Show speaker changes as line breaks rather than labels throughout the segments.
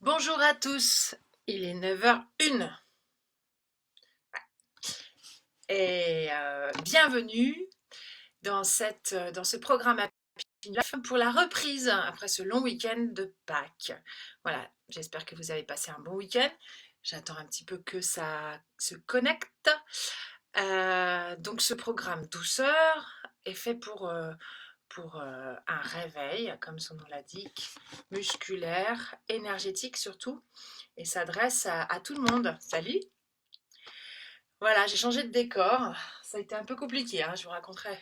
Bonjour à tous, il est 9h01 et bienvenue dans ce programme Happy Life pour la reprise après ce long week-end de Pâques. Voilà, j'espère que vous avez passé un bon week-end. J'attends un petit peu que ça se connecte. Donc ce programme douceur est fait pour un réveil, comme son nom l'indique, musculaire, énergétique surtout, et s'adresse à tout le monde. Salut! Voilà, j'ai changé de décor. Ça a été un peu compliqué, hein, je vous raconterai.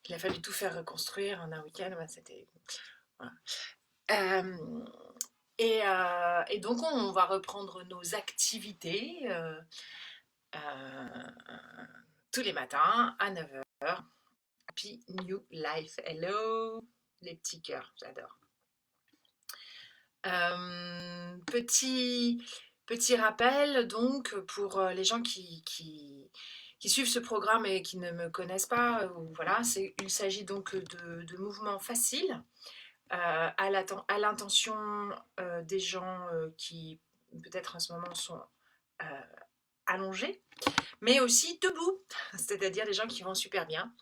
Il a fallu tout faire reconstruire en un week-end. Ouais, c'était. Voilà. Euh, et donc, on va reprendre nos activités euh, tous les matins à 9h. Happy New Life. Hello, les petits cœurs, j'adore. Petit rappel, donc, pour les gens qui suivent ce programme et qui ne me connaissent pas, voilà, il s'agit donc de mouvements faciles à l'intention des gens qui, peut-être en ce moment, sont euh, allongés, mais aussi debout, c'est-à-dire des gens qui vont super bien.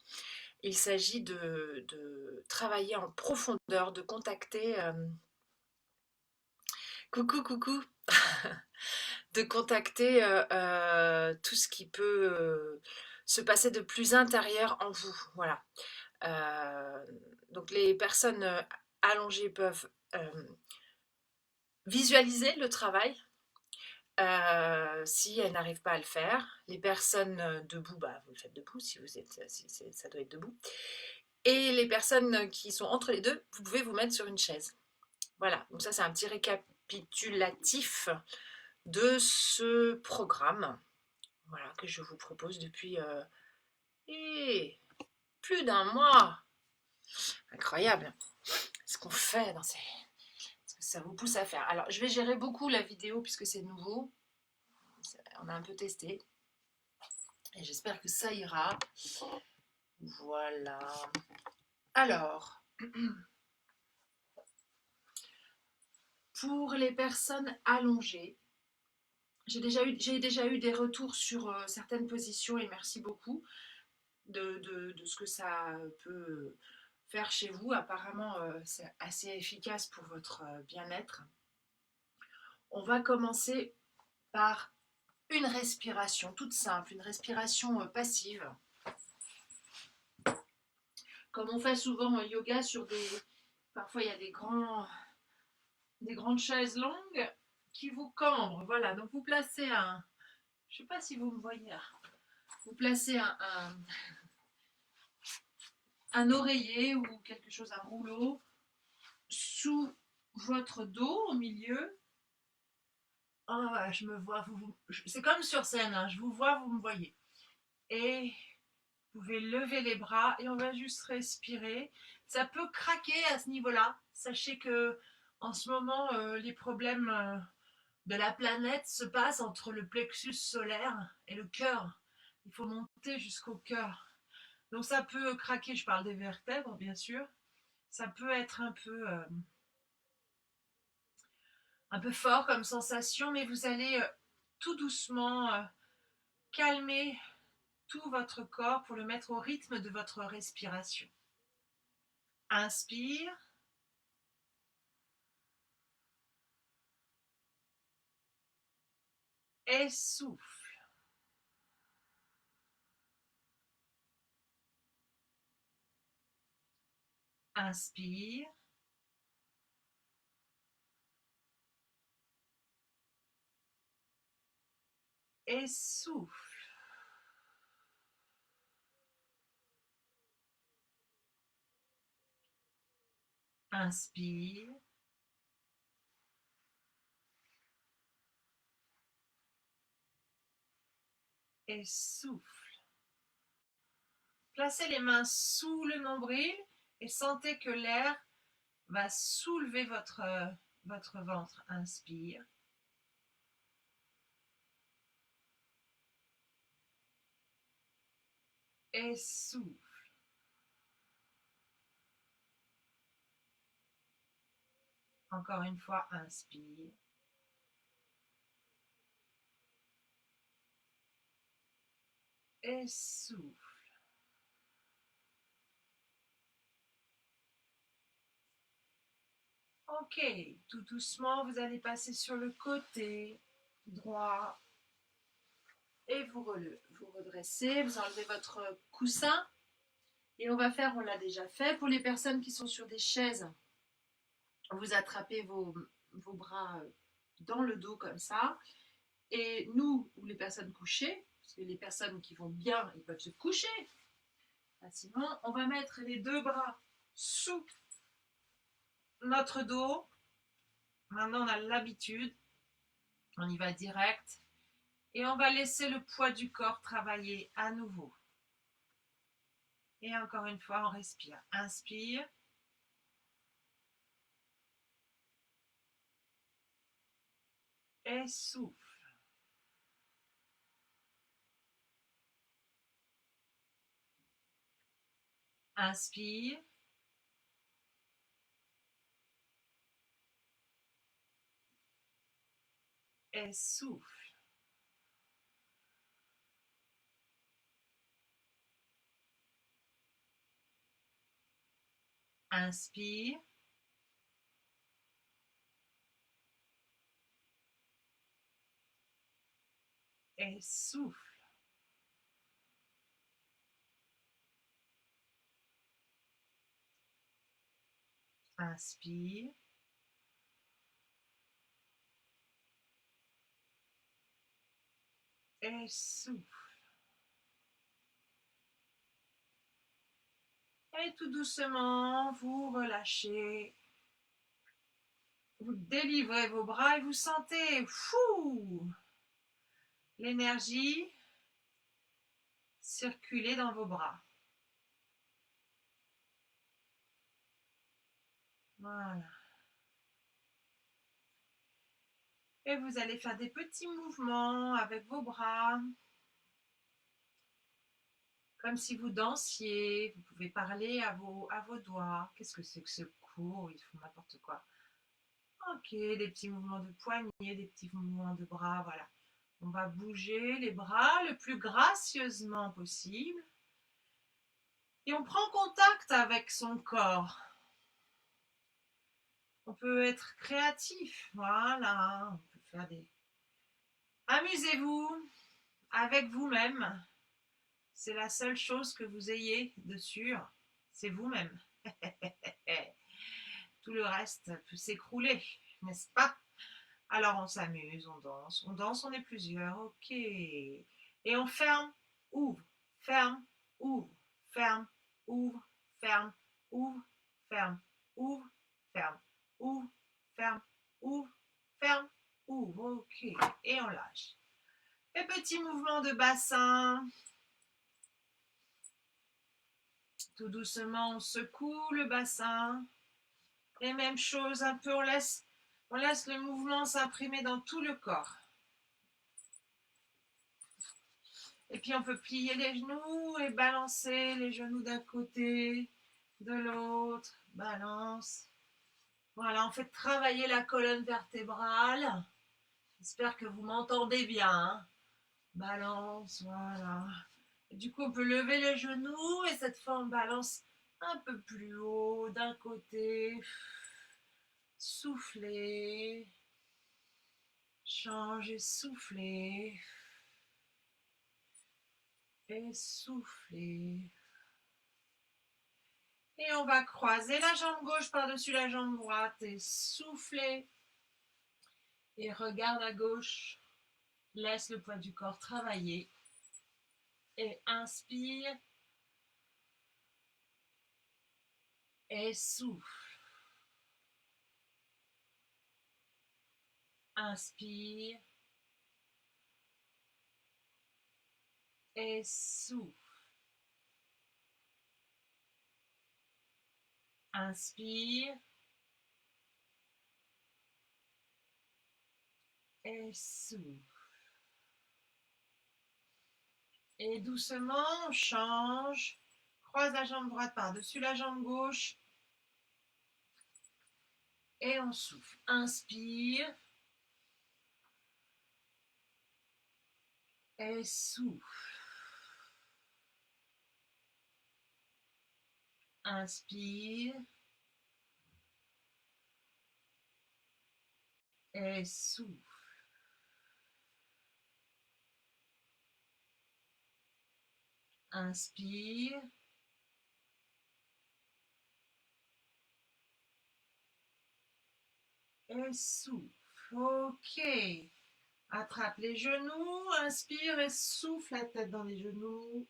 Il s'agit de travailler en profondeur, de contacter. Coucou, coucou. De contacter tout ce qui peut se passer de plus intérieur en vous. Voilà. Euh, donc les personnes allongées peuvent visualiser le travail si elles n'arrivent pas à le faire. Les personnes debout, bah, vous le faites debout si vous êtes, ça doit être debout. Et les personnes qui sont entre les deux, vous pouvez vous mettre sur une chaise. Voilà, donc ça c'est un petit récapitulatif de ce programme, voilà, que je vous propose depuis plus d'un mois. Incroyable ce qu'on fait dans ces... ce que ça vous pousse à faire. Alors, je vais gérer beaucoup la vidéo puisque c'est nouveau. On a un peu testé. Et j'espère que ça ira. Voilà. Alors, pour les personnes allongées, j'ai déjà eu des retours sur certaines positions et merci beaucoup de ce que ça peut faire chez vous. Apparemment, c'est assez efficace pour votre bien-être. On va commencer par une respiration toute simple, une respiration passive, comme on fait souvent en yoga sur des... Parfois, il y a des grandes chaises longues qui vous cambrent. Voilà, donc vous placez un... Je ne sais pas si vous me voyez là. Vous placez un oreiller ou quelque chose, un rouleau, sous votre dos au milieu. Oh, ouais, je me vois, c'est comme sur scène, hein, je vous vois, vous me voyez. Et vous pouvez lever les bras et on va juste respirer. Ça peut craquer à ce niveau-là. Sachez que en ce moment, les problèmes de la planète se passent entre le plexus solaire et le cœur. Il faut monter jusqu'au cœur. Donc ça peut craquer, je parle des vertèbres bien sûr. Ça peut être un peu fort comme sensation, mais vous allez tout doucement calmer tout votre corps pour le mettre au rythme de votre respiration. Inspire. Et souffle. Inspire. Et souffle. Inspire. Et souffle. Placez les mains sous le nombril et sentez que l'air va soulever votre ventre. Inspire. Et souffle. Encore une fois, inspire. Et souffle. Ok, tout doucement, vous allez passer sur le côté droit et vous redressez, vous enlevez votre coussin et on va faire, on l'a déjà fait, pour les personnes qui sont sur des chaises, vous attrapez vos bras dans le dos comme ça et nous, ou les personnes couchées, parce que les personnes qui vont bien, ils peuvent se coucher facilement, on va mettre les deux bras sous notre dos. Maintenant, on a l'habitude, on y va direct et on va laisser le poids du corps travailler à nouveau. Et encore une fois, on respire. Inspire. Et souffle. Inspire. Et souffle. Inspire. Et souffle. Inspire. Et souffle. Et tout doucement, vous relâchez. Vous délivrez vos bras et vous sentez l'énergie circuler dans vos bras. Voilà. Et vous allez faire des petits mouvements avec vos bras, comme si vous dansiez. Vous pouvez parler à vos doigts. Qu'est-ce que c'est que ce cours? Ils font n'importe quoi. Ok, des petits mouvements de poignets, des petits mouvements de bras, voilà. On va bouger les bras le plus gracieusement possible. Et on prend contact avec son corps. On peut être créatif, voilà. On peut faire des... Amusez-vous avec vous-même. C'est la seule chose que vous ayez de sûr, c'est vous-même. Tout le reste peut s'écrouler, n'est-ce pas? Alors on s'amuse, on danse, on est plusieurs, ok. Et on ferme, ouvre, ferme, ouvre, ferme, ouvre, ferme, ouvre, ferme, ouvre, ferme, ouvre, ferme, ouvre, ferme, ouvre, ok. Et on lâche. Et petit mouvement de bassin. Tout doucement, on secoue le bassin. Et même chose, un peu, on laisse le mouvement s'imprimer dans tout le corps. Et puis on peut plier les genoux et balancer les genoux d'un côté, de l'autre. Balance. Voilà, on fait travailler la colonne vertébrale. J'espère que vous m'entendez bien. Hein. Balance, voilà. Et du coup, on peut lever les genoux et cette fois, on balance un peu plus haut d'un côté. Soufflez. Changez, soufflez. Et soufflez. Et on va croiser la jambe gauche par-dessus la jambe droite et souffler. Et regarde à gauche. Laisse le poids du corps travailler. Et inspire. Et souffle. Inspire. Et souffle. Inspire. Et souffle. Et doucement, on change. Croise la jambe droite par-dessus la jambe gauche. Et on souffle. Inspire. Et souffle. Inspire. Et souffle. Inspire. Et souffle. Ok. Attrape les genoux. Inspire et souffle la tête dans les genoux.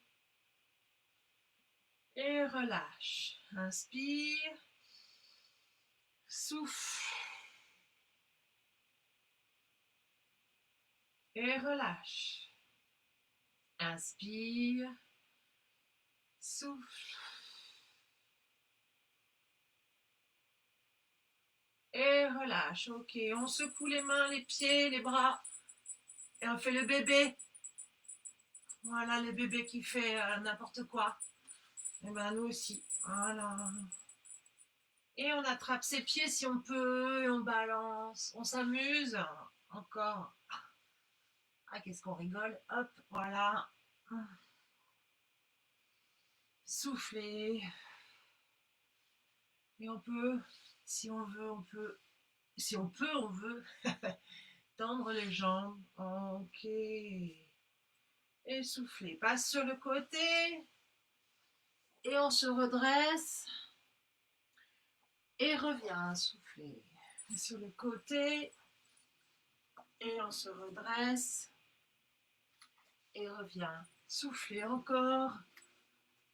Et relâche. Inspire. Souffle. Et relâche. Inspire. Souffle. Et relâche. Ok, on secoue les mains, les pieds, les bras. Et on fait le bébé. Voilà, le bébé qui fait n'importe quoi. Et bien nous aussi. Voilà. Et on attrape ses pieds si on peut. Et on balance. On s'amuse. Encore. Ah, qu'est-ce qu'on rigole. Hop, voilà. Souffler. Et on peut, si on veut, on peut. Si on peut, on veut. Tendre les jambes. Ok. Et souffler. Passe sur le côté. Et on se redresse. Et revient souffler. Sur le côté. Et on se redresse. Et revient. Souffler encore.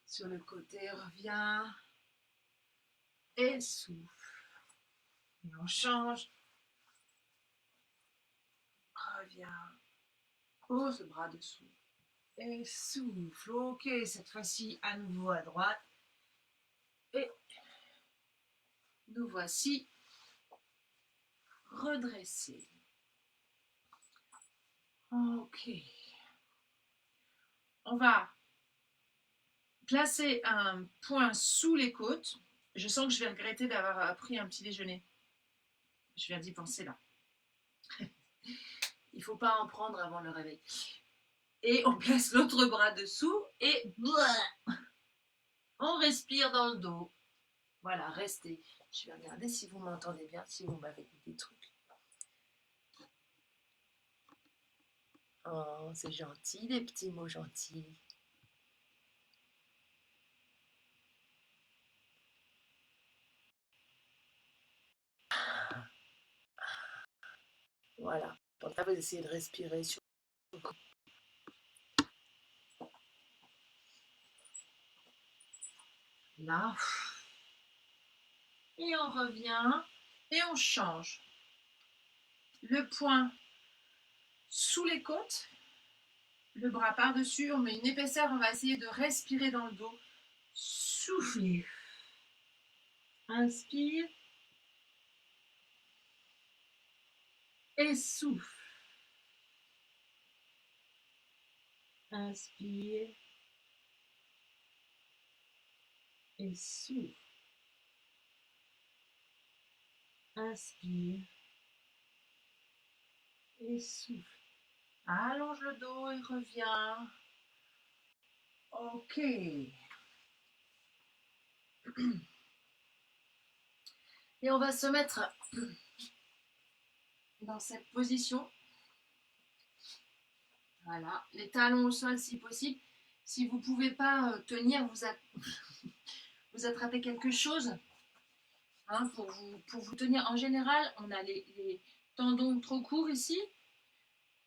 Sur le côté, revient. Et souffle. Et on change. Revient. Pose le bras dessous. Et souffle. Ok, cette fois-ci à nouveau à droite. Et nous voici redressés. Ok. On va placer un point sous les côtes. Je sens que je vais regretter d'avoir pris un petit déjeuner. Je viens d'y penser là. Il ne faut pas en prendre avant le réveil. Et on place l'autre bras dessous et on respire dans le dos. Voilà, restez. Je vais regarder si vous m'entendez bien, si vous m'avez dit des trucs. Oh, c'est gentil, les petits mots gentils. Voilà. Donc là, vous essayez de respirer sur le corps. Là. Et on revient et on change. Le poing sous les côtes, le bras par-dessus, on met une épaisseur, on va essayer de respirer dans le dos. Soufflez. Inspire. Et souffle. Inspire. Et souffle. Inspire. Et souffle. Allonge le dos et reviens. Ok. Et on va se mettre dans cette position. Voilà, les talons au sol si possible. Si vous ne pouvez pas tenir, vous attrapez quelque chose hein, pour vous tenir. En général, on a les tendons trop courts ici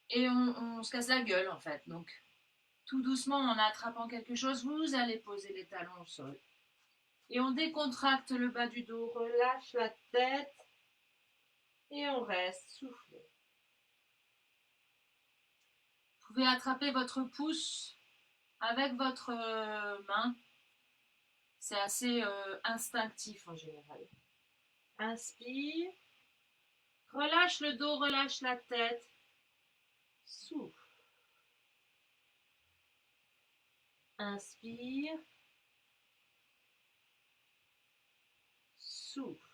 et on se casse la gueule en fait. Donc, tout doucement, en attrapant quelque chose, vous allez poser les talons au sol. Et on décontracte le bas du dos, relâche la tête et on reste soufflé. Vous pouvez attraper votre pouce avec votre main. C'est assez instinctif en général. Inspire. Relâche le dos, relâche la tête. Souffle. Inspire. Souffle.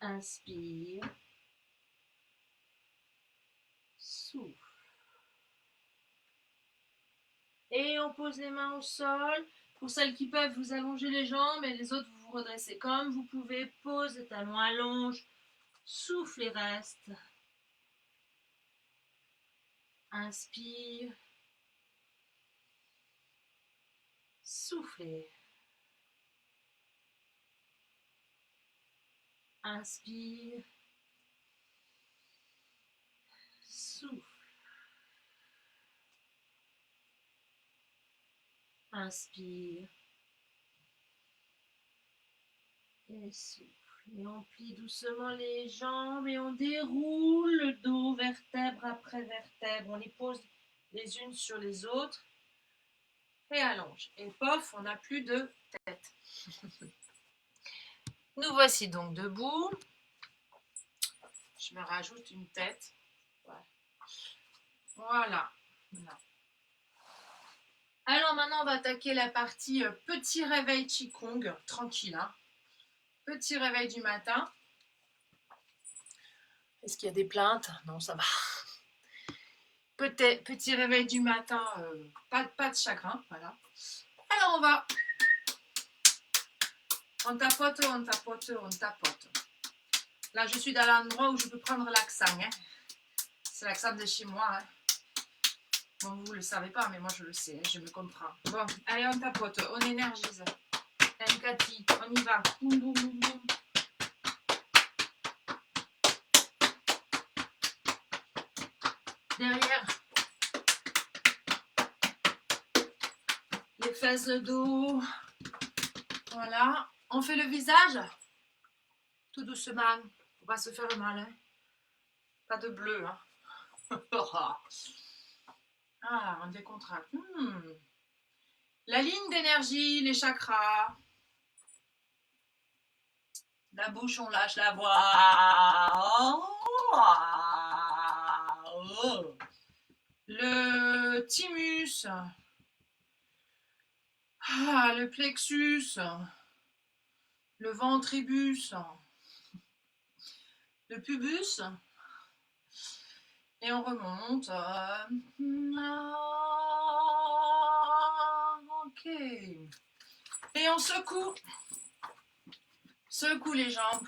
Inspire. Souffle. Et on pose les mains au sol. Pour celles qui peuvent, vous allongez les jambes et les autres, vous vous redressez comme vous pouvez. Pose les talons, allonge. Souffle et reste. Inspire. Soufflez. Inspire. Souffle. Inspire. Et souffle. Et on plie doucement les jambes et on déroule le dos vertèbre après vertèbre. On les pose les unes sur les autres. Et allonge. Et pof, on n'a plus de tête. Nous voici donc debout. Je me rajoute une tête. Voilà. Alors maintenant, on va attaquer la partie petit réveil Qigong, tranquille. Hein. Petit réveil du matin. Est-ce qu'il y a des plaintes? Non, ça va. Petit réveil du matin, pas de chagrin. Voilà. Alors on va. On tapote, on tapote, on tapote. Là, je suis dans l'endroit où je peux prendre l'accent. Hein. C'est l'accent de chez moi. Hein. Bon, vous ne le savez pas, mais moi je le sais, je me comprends. Bon, allez, on tapote, on énergise. Cathy, on y va. Boum, boum, boum, boum. Derrière, les fesses, le dos. Voilà. On fait le visage. Tout doucement. Faut pas se faire mal. Hein. Pas de bleu. Hein. Ah, on décontracte. La ligne d'énergie, les chakras. La bouche, on lâche la voix. Le thymus. Ah, le plexus. Le ventribus. Le pubis. Et on remonte. Ok. Et on secoue. Secoue les jambes.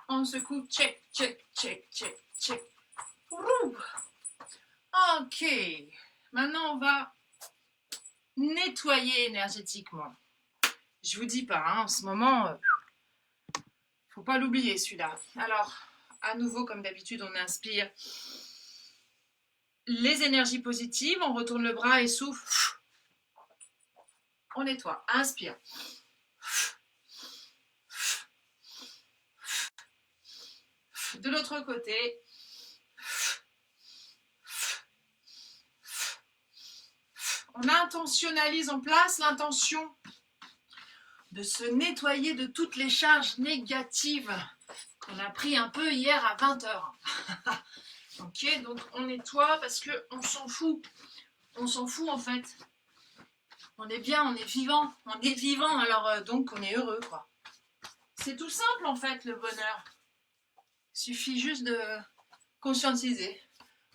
On secoue. Check, check, check, check, check. Ok. Maintenant, on va nettoyer énergétiquement. Je vous dis pas, hein, en ce moment, faut pas l'oublier celui-là. Alors, à nouveau, comme d'habitude, on inspire les énergies positives, on retourne le bras et souffle. On nettoie. Inspire. De l'autre côté. On intentionnalise, on place l'intention de se nettoyer de toutes les charges négatives qu'on a pris un peu hier à 20h. Ok, donc on nettoie parce qu'on s'en fout. On s'en fout en fait. On est bien, on est vivant. On est vivant, alors donc on est heureux, quoi. C'est tout simple en fait, le bonheur. Il suffit juste de conscientiser.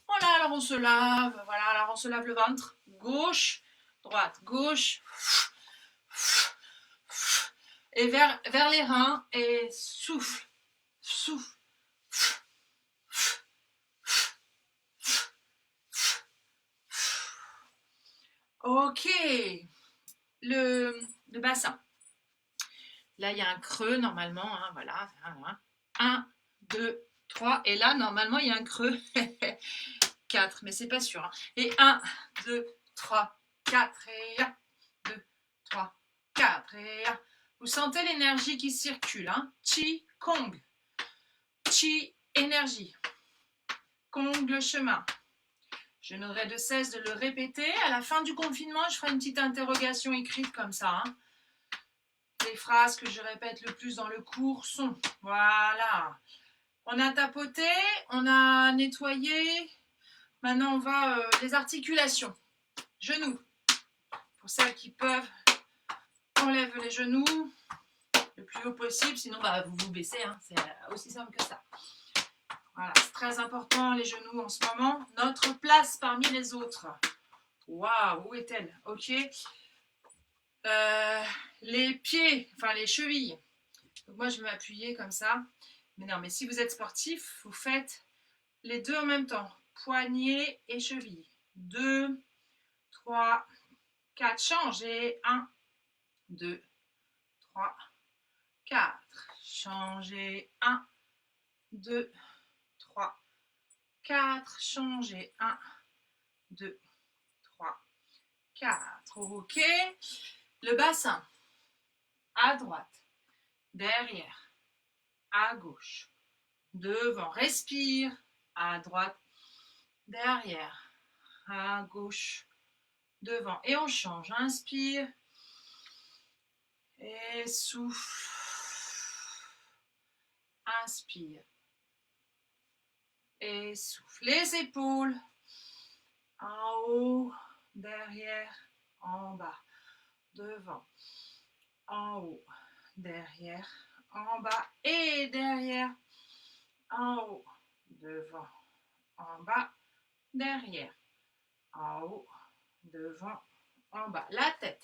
Voilà, alors on se lave. Voilà, alors on se lave le ventre. Gauche, droite, gauche. Et vers les reins. Et souffle. Souffle. Ok. Le bassin. Là, il y a un creux normalement. Hein, voilà. 1, 2, 3. Et là, normalement, il y a un creux. 4, mais c'est pas sûr. Hein. Et 1, 2, 3, 4. Et 1, 2, 3, 4. Et 1. Vous sentez l'énergie qui circule. Hein. Chi, Kong. Chi, énergie. Kong, le chemin. Je n'aurai de cesse de le répéter. À la fin du confinement, je ferai une petite interrogation écrite comme ça. Hein. Les phrases que je répète le plus dans le cours sont, voilà. On a tapoté, on a nettoyé. Maintenant, on va les articulations. Genoux. Pour celles qui peuvent, on lève les genoux le plus plus haut possible, sinon bah, vous vous baissez, hein. C'est aussi simple que ça. Voilà, c'est très important les genoux en ce moment. Notre place parmi les autres. Waouh, où est-elle? Ok. Les pieds, enfin les chevilles. Donc moi je vais m'appuyer comme ça. Mais non, mais si vous êtes sportif, vous faites les deux en même temps. Poignets et chevilles. 2, 3, 4. Changez. 1, 2, 3, 4. Changez. 1, 2, 3, 4. Changez. 1, 2, 3, 4. Ok. Le bassin. À droite. Derrière. À gauche. Devant. Respire. À droite. Derrière. À gauche. Devant. Et on change. Inspire. Et souffle. Inspire. Et souffle. Les épaules. En haut. Derrière. En bas. Devant. En haut. Derrière. En bas. Et derrière. En haut. Devant. En bas. Derrière. En haut. Devant. En bas. La tête.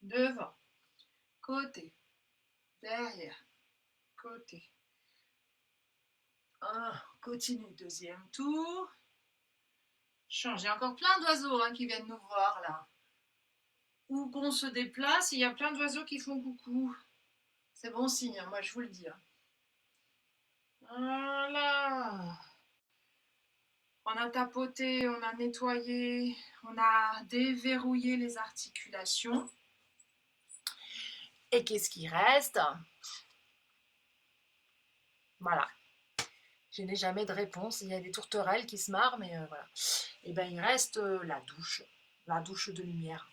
Devant. Côté. Derrière. Côté. Continue. Deuxième tour. Changez. Encore plein d'oiseaux qui viennent nous voir là. Où qu'on se déplace, il y a plein d'oiseaux qui font coucou. C'est bon signe, moi je vous le dis. Voilà. On a tapoté, on a nettoyé, on a déverrouillé les articulations. Et qu'est-ce qui reste? Voilà. Je n'ai jamais de réponse. Il y a des tourterelles qui se marrent, mais voilà. Et bien, il reste la douche de lumière.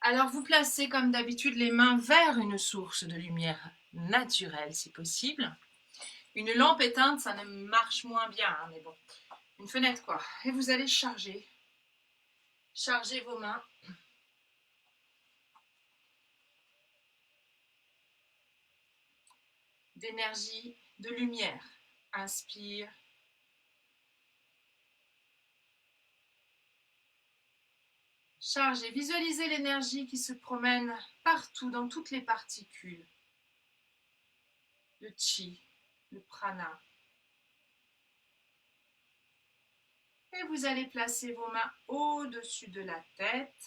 Alors, vous placez comme d'habitude les mains vers une source de lumière naturelle, si possible. Une lampe éteinte, ça ne marche moins bien, mais bon. Une fenêtre, quoi. Et vous allez charger. Chargez vos mains. D'énergie, de lumière. Inspire. Chargez. Visualisez l'énergie qui se promène partout, dans toutes les particules. Le chi, le prana. Et vous allez placer vos mains au-dessus de la tête.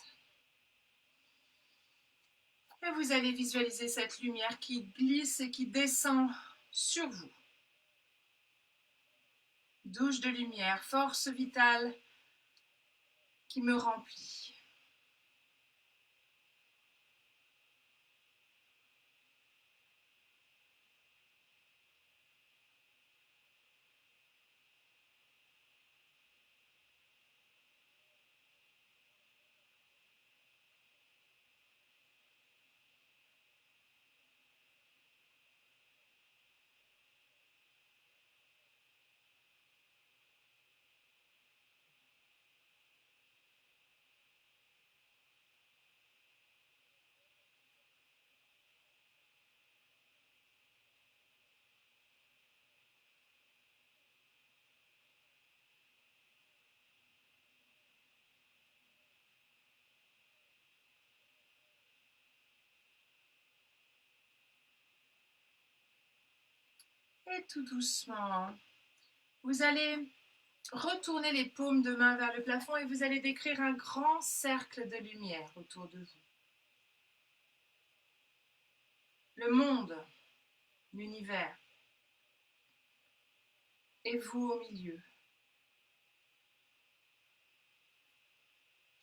Et vous allez visualiser cette lumière qui glisse et qui descend sur vous. Douche de lumière, force vitale qui me remplit. Et tout doucement, vous allez retourner les paumes de main vers le plafond et vous allez décrire un grand cercle de lumière autour de vous. Le monde, l'univers, et vous au milieu.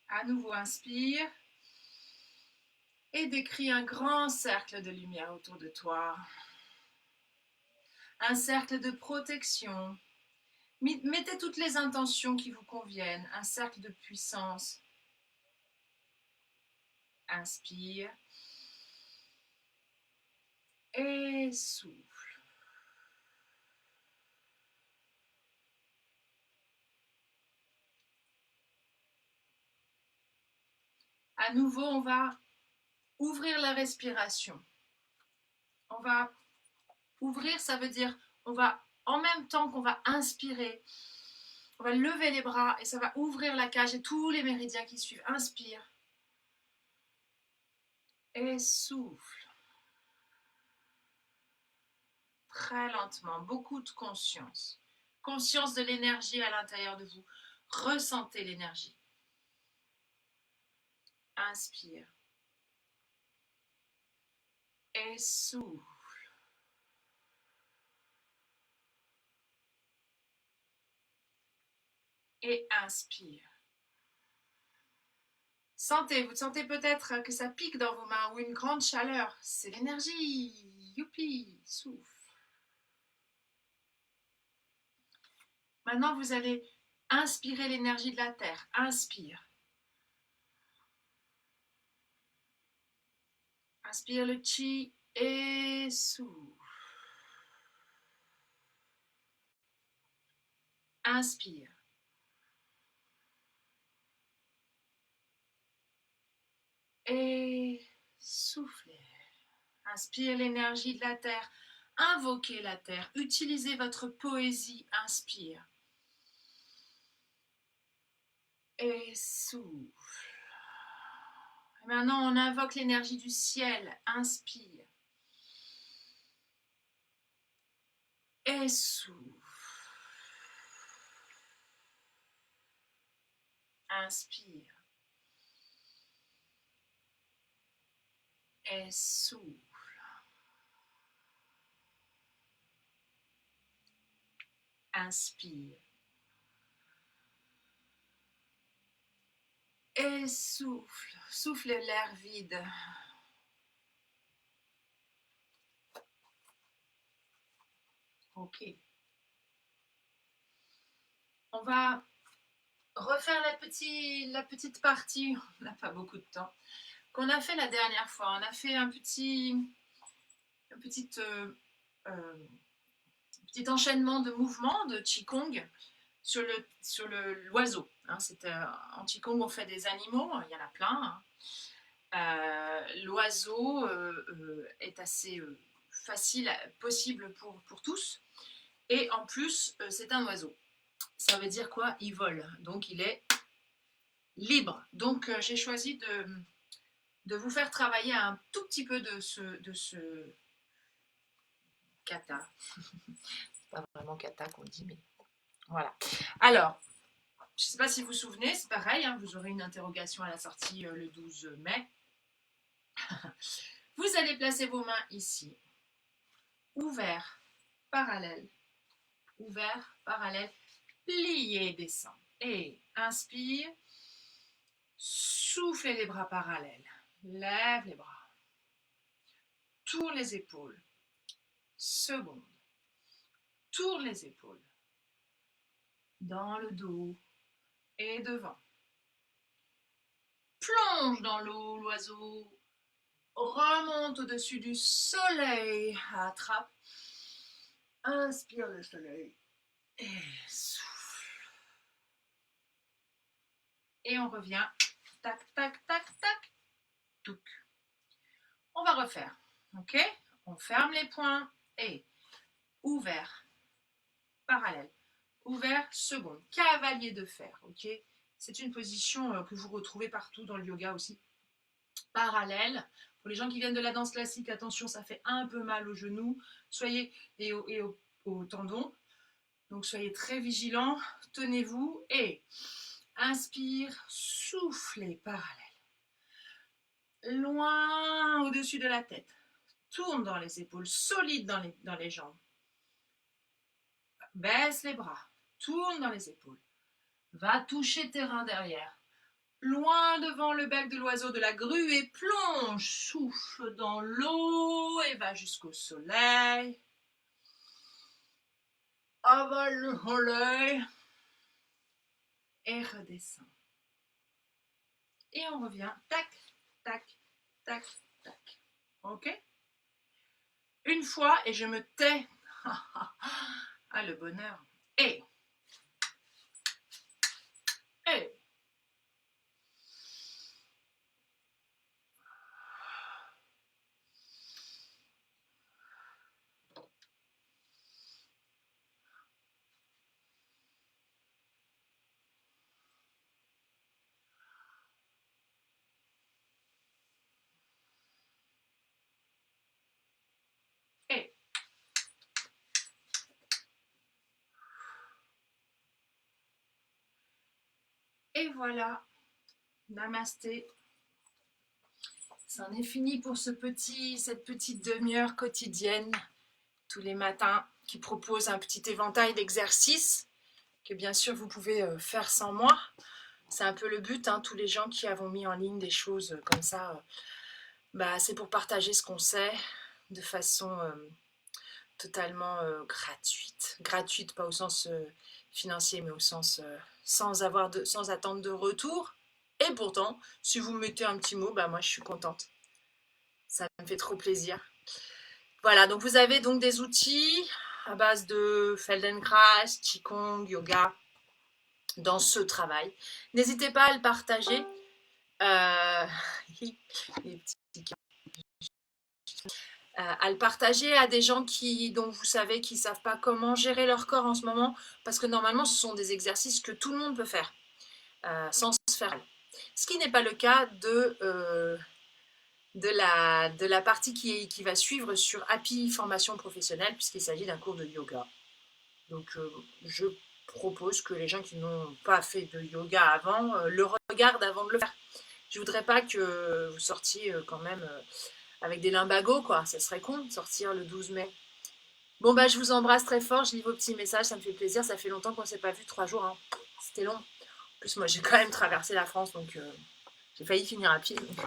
À nouveau, inspire et décris un grand cercle de lumière autour de toi. Un cercle de protection. Mettez toutes les intentions qui vous conviennent. Un cercle de puissance. Inspire. Et souffle. À nouveau, on va
ouvrir la respiration. On va ouvrir, ça veut dire on va, en même temps qu'on va inspirer, on va lever les bras et ça va ouvrir la cage et tous les méridiens qui suivent. Inspire. Et souffle. Très lentement, beaucoup de conscience. Conscience de l'énergie à l'intérieur de vous. Ressentez l'énergie. Inspire. Et souffle. Et inspire. Sentez, vous sentez peut-être que ça pique dans vos mains ou une grande chaleur. C'est l'énergie. Youpi, souffle. Maintenant, vous allez inspirer l'énergie de la terre. Inspire. Inspire le chi et souffle. Inspire. Et soufflez. Inspire l'énergie de la terre. Invoquez la terre. Utilisez votre poésie. Inspire. Et souffle. Et maintenant, on invoque l'énergie du ciel. Inspire. Et souffle. Inspire. Et souffle. Inspire. Et souffle. Souffle l'air vide. Ok. On va refaire la petite partie, on n'a pas beaucoup de temps, qu'on a fait la dernière fois. On a fait un petit enchaînement de mouvements de Qigong sur l'oiseau. Hein. En Qigong, on fait des animaux, il y en a plein. Hein. L'oiseau est assez facile, possible pour tous. Et en plus, c'est un oiseau. Ça veut dire quoi? Il vole. Donc, il est libre. Donc, j'ai choisi de vous faire travailler un tout petit peu de ce kata. C'est pas vraiment kata qu'on dit, mais voilà. Alors, je ne sais pas si vous vous souvenez, c'est pareil, hein, vous aurez une interrogation à la sortie le 12 mai. Vous allez placer vos mains ici, ouverts, parallèles, ouvert, parallèle, plié, descend. Et inspire, soufflez les bras parallèles, lève les bras, tourne les épaules, seconde, tourne les épaules, dans le dos et devant. Plonge dans l'eau, l'oiseau, remonte au-dessus du soleil, attrape, inspire le soleil et souffle. Et on revient, tac, tac, tac, tac, touc. On va refaire, ok? On ferme les poings et ouvert, parallèle, ouvert, seconde, cavalier de fer, ok? C'est une position que vous retrouvez partout dans le yoga aussi. Parallèle. Pour les gens qui viennent de la danse classique, attention, ça fait un peu mal aux genoux, soyez et aux tendons. Donc soyez très vigilants, tenez-vous et inspire, soufflez parallèle. Loin au-dessus de la tête. Tourne dans les épaules, solide dans les jambes. Baisse les bras, tourne dans les épaules. Va toucher terrain derrière. Loin devant le bec de l'oiseau de la grue et plonge, souffle dans l'eau et va jusqu'au soleil. Avale le soleil et redescend. Et on revient, tac, tac, tac, tac. Ok? Une fois et je me tais. Ah, le bonheur. Et
Et voilà, namasté.
C'en est fini pour cette petite demi-heure quotidienne tous les matins qui propose un petit éventail d'exercices que bien sûr vous pouvez faire sans moi. C'est un peu le but, hein, tous les gens qui avons mis en ligne des choses comme ça, c'est pour partager ce qu'on sait de façon totalement gratuite. Gratuite, pas au sens financier, mais au sens sans attendre de retour. Et pourtant, si vous me mettez un petit mot, moi je suis contente. Ça me fait trop plaisir. Voilà, donc vous avez donc des outils à base de Feldenkrais, Qigong, yoga dans ce travail. N'hésitez pas à le partager. À le partager à des gens dont vous savez qui ne savent pas comment gérer leur corps en ce moment, parce que normalement ce sont des exercices que tout le monde peut faire sans se faire mal. Ce qui n'est pas le cas de la partie qui va suivre sur Happy Formation Professionnelle, puisqu'il s'agit d'un cours de yoga. Donc je propose que les gens qui n'ont pas fait de yoga avant le regardent avant de le faire. Je ne voudrais pas que vous sortiez quand même avec des limbagos, quoi. Ça serait con de sortir le 12 mai. Bon, je vous embrasse très fort. Je lis vos petits messages, ça me fait plaisir. Ça fait longtemps qu'on ne s'est pas vu, 3 jours. Hein. C'était long. En plus, moi, j'ai quand même traversé la France, donc j'ai failli finir à pied. Donc,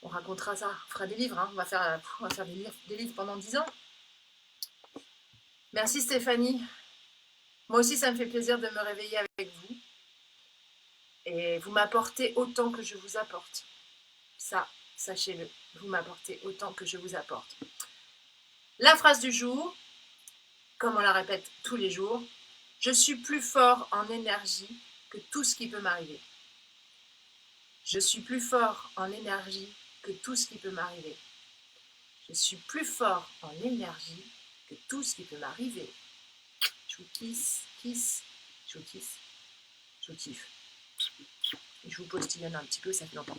on racontera ça. On fera des livres. Hein. On va faire des livres pendant 10 ans. Merci Stéphanie. Moi aussi, ça me fait plaisir de me réveiller avec vous. Et vous m'apportez autant que je vous apporte. Ça, sachez-le. Vous m'apportez autant que je vous apporte. La phrase du jour, comme on la répète tous les jours, je suis plus fort en énergie que tout ce qui peut m'arriver. Je suis plus fort en énergie que tout ce qui peut m'arriver. Je suis plus fort en énergie que tout ce qui peut m'arriver. Je vous kiss, je vous kiffe. Je vous postillonne un petit peu, ça fait longtemps.